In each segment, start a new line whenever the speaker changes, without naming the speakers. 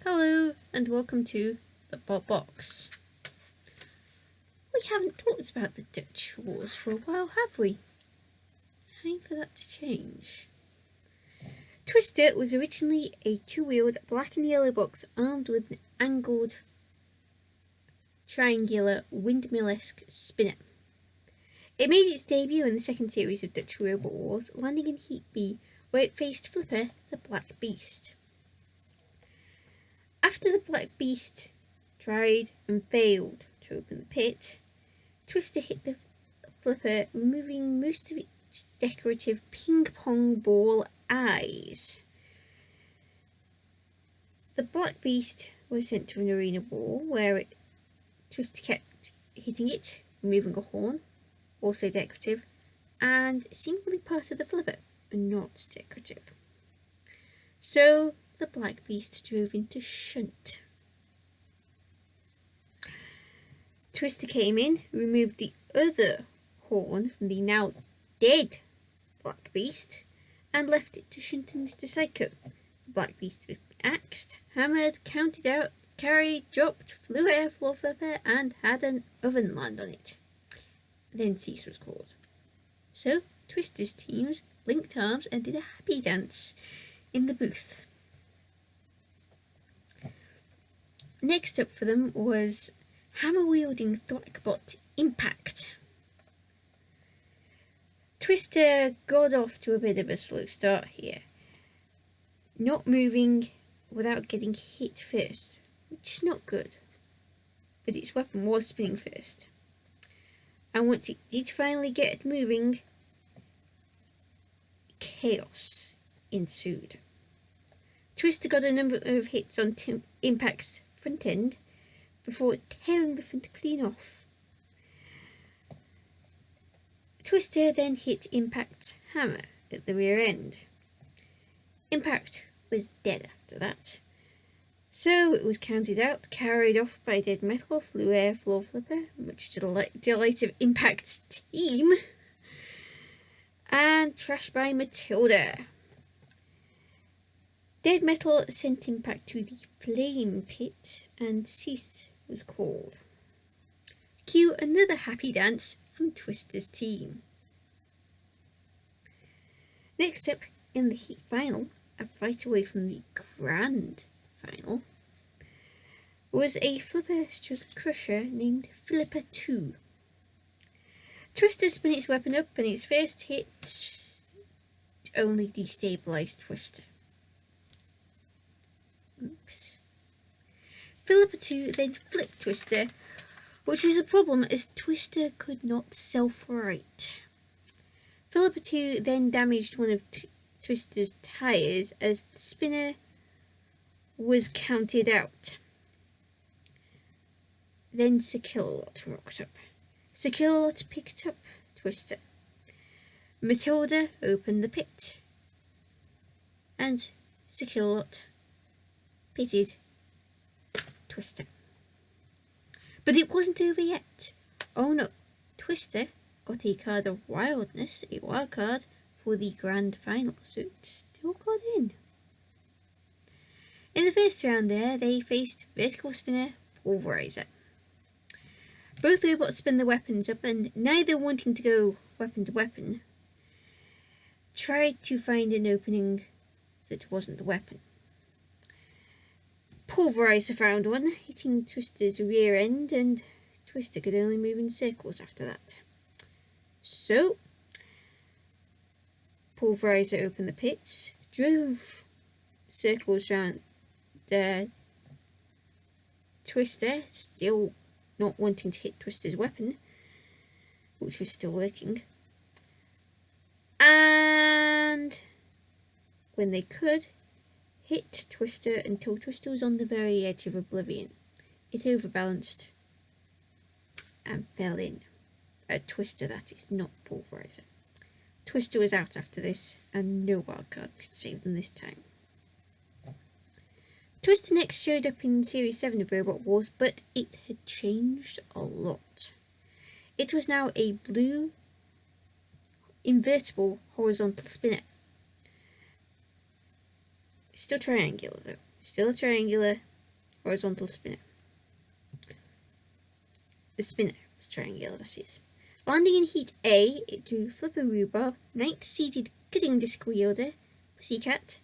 Hello and welcome to the Bob Box. We haven't talked about the Dutch Wars for a while, have we? Time for that to change. Twister was originally a two-wheeled black and yellow box armed with an angled triangular windmill-esque spinner. It made its debut in the second series of Dutch Robot Wars, landing in Heat B, where it faced Flipper, the Black Beast. After the Black Beast tried and failed to open the pit, Twister hit the Flipper, removing most of its decorative ping-pong ball eyes. The Black Beast was sent to an arena wall where Twister kept hitting it, removing a horn, also decorative, and seemingly part of the Flipper, not decorative. So the Black Beast drove into shunt. Twister came in, removed the other horn from the now dead Black Beast, and left it to shunt and Mr. Psycho. The Black Beast was axed, hammered, counted out, carried, dropped, flew air floor flipper, and had an oven land on it. Then cease was called. So Twister's teams linked arms and did a happy dance in the booth. Next up for them was hammer-wielding Thwackbot Impact. Twister got off to a bit of a slow start here, not moving without getting hit first, which is not good, but its weapon was spinning first. And once it did finally get moving, chaos ensued. Twister got a number of hits on Impact's front end before tearing the front clean off. Twister then hit Impact's hammer at the rear end. Impact was dead after that, so it was counted out, carried off by Dead Metal, flew air floor flipper, much to the delight of Impact's team, and trashed by Matilda. Dead Metal sent Impact to the Flame Pit, and cease was called. Cue another happy dance from Twister's team. Next up in the Heat Final, a fight away from the Grand Final, was a Flipper Stroke Crusher named Flipper 2. Twister spun its weapon up, and its first hit only destabilized Twister. Oops. Flipper 2 then flipped Twister, which was a problem as Twister could not self-right. Flipper 2 then damaged one of Twister's tyres as the spinner was counted out. Then Sir Killalot rocked up. Sir Killalot picked up Twister. Matilda opened the pit, and Sir Killalot pitted Twister. But it wasn't over yet. Oh no, Twister got a card of wildness, a wild card for the grand final, so it still got in. In the first round there, they faced Vertical Spinner, Pulverizer. Both robots spin their weapons up, and neither wanting to go weapon to weapon, tried to find an opening that wasn't the weapon. Pulverizer found one, hitting Twister's rear end, and Twister could only move in circles after that. So, Pulverizer opened the pits, drove circles around Twister, still not wanting to hit Twister's weapon, which was still working. And when they could, hit Twister until Twister was on the very edge of oblivion. It overbalanced and fell in. A Twister, that is, not Pulverizer. Twister was out after this, and no wildcard could save them this time. Twister next showed up in Series 7 of Robot Wars, but it had changed a lot. It was now a blue, invertible, horizontal spinner. Still triangular though. Still a triangular horizontal spinner. The spinner was triangular, that is. Landing in Heat A, it drew Flipper Rhubarb, 9th seeded cutting disc wielder, Pussycat,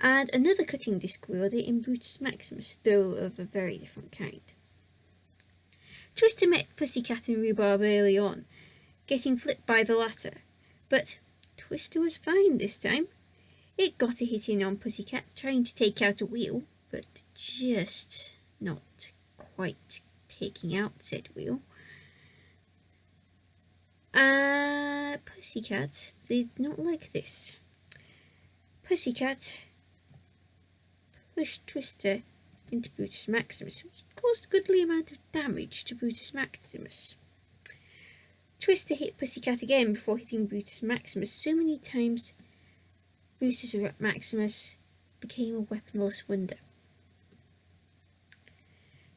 and another cutting disc wielder in Brutus Maximus, though of a very different kind. Twister met Pussycat and Rhubarb early on, getting flipped by the latter, but Twister was fine this time. It got a hit in on Pussycat, trying to take out a wheel, but just not quite taking out said wheel. Pussycat did not like this. Pussycat pushed Twister into Brutus Maximus, which caused a goodly amount of damage to Brutus Maximus. Twister hit Pussycat again before hitting Brutus Maximus so many times Brutus Maximus became a weaponless wonder.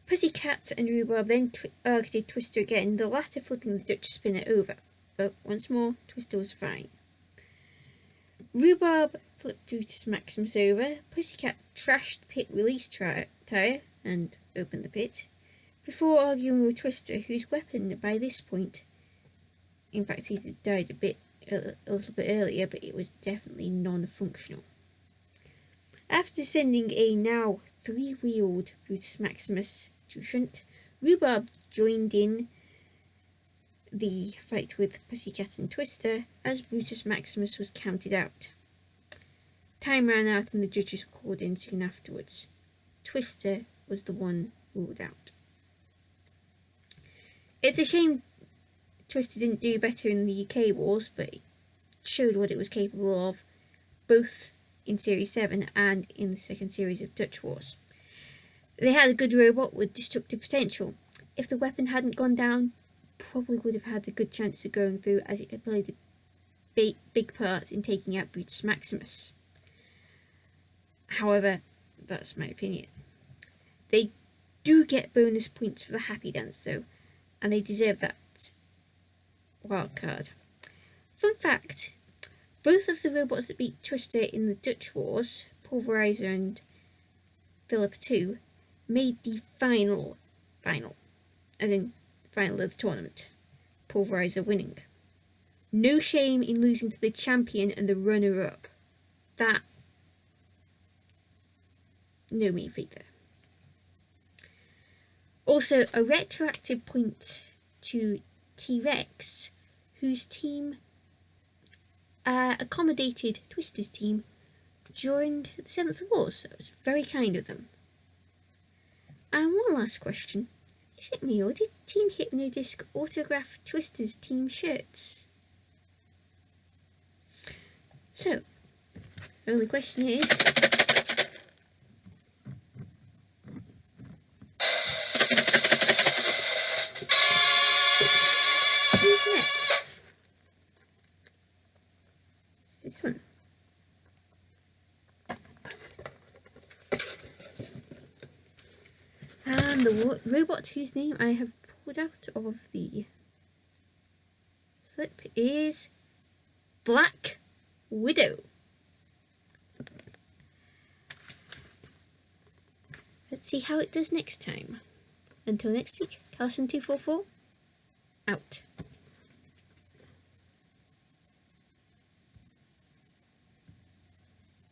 Pussycat and Rhubarb then targeted Twister again, the latter flipping the Dutch spinner over, but once more Twister was fine. Rhubarb flipped Brutus Maximus over, Pussycat trashed the pit release tyre and opened the pit, before arguing with Twister, whose weapon by this point, in fact he had died a little bit earlier, but it was definitely non-functional. After sending a now 3-wheeled Brutus Maximus to shunt, Rhubarb joined in the fight with Pussycat and Twister as Brutus Maximus was counted out. Time ran out and the judges were called in soon afterwards. Twister was the one ruled out. It's a shame Twister didn't do better in the UK wars, but it showed what it was capable of, both in Series 7 and in the second series of Dutch Wars. They had a good robot with destructive potential. If the weapon hadn't gone down, probably would have had a good chance of going through, as it had played a big part in taking out Brutus Maximus. However, that's my opinion. They do get bonus points for the happy dance though, and they deserve that wild card. Fun fact, both of the robots that beat Twister in the Dutch Wars, Pulverizer and Philippa 2, made the final, as in final of the tournament, Pulverizer winning. No shame in losing to the champion and the runner-up. That, no mean feat there. Also, a retroactive point to T-Rex, whose team accommodated Twister's team during the 7th Wars, so it was very kind of them. And one last question. Is it me, or did Team Hypnodisc autograph Twister's team shirts? So, the only question is, who's next? This one. And the robot whose name I have pulled out of the slip is Black Widow. Let's see how it does next time. Until next week, Carlson244, out.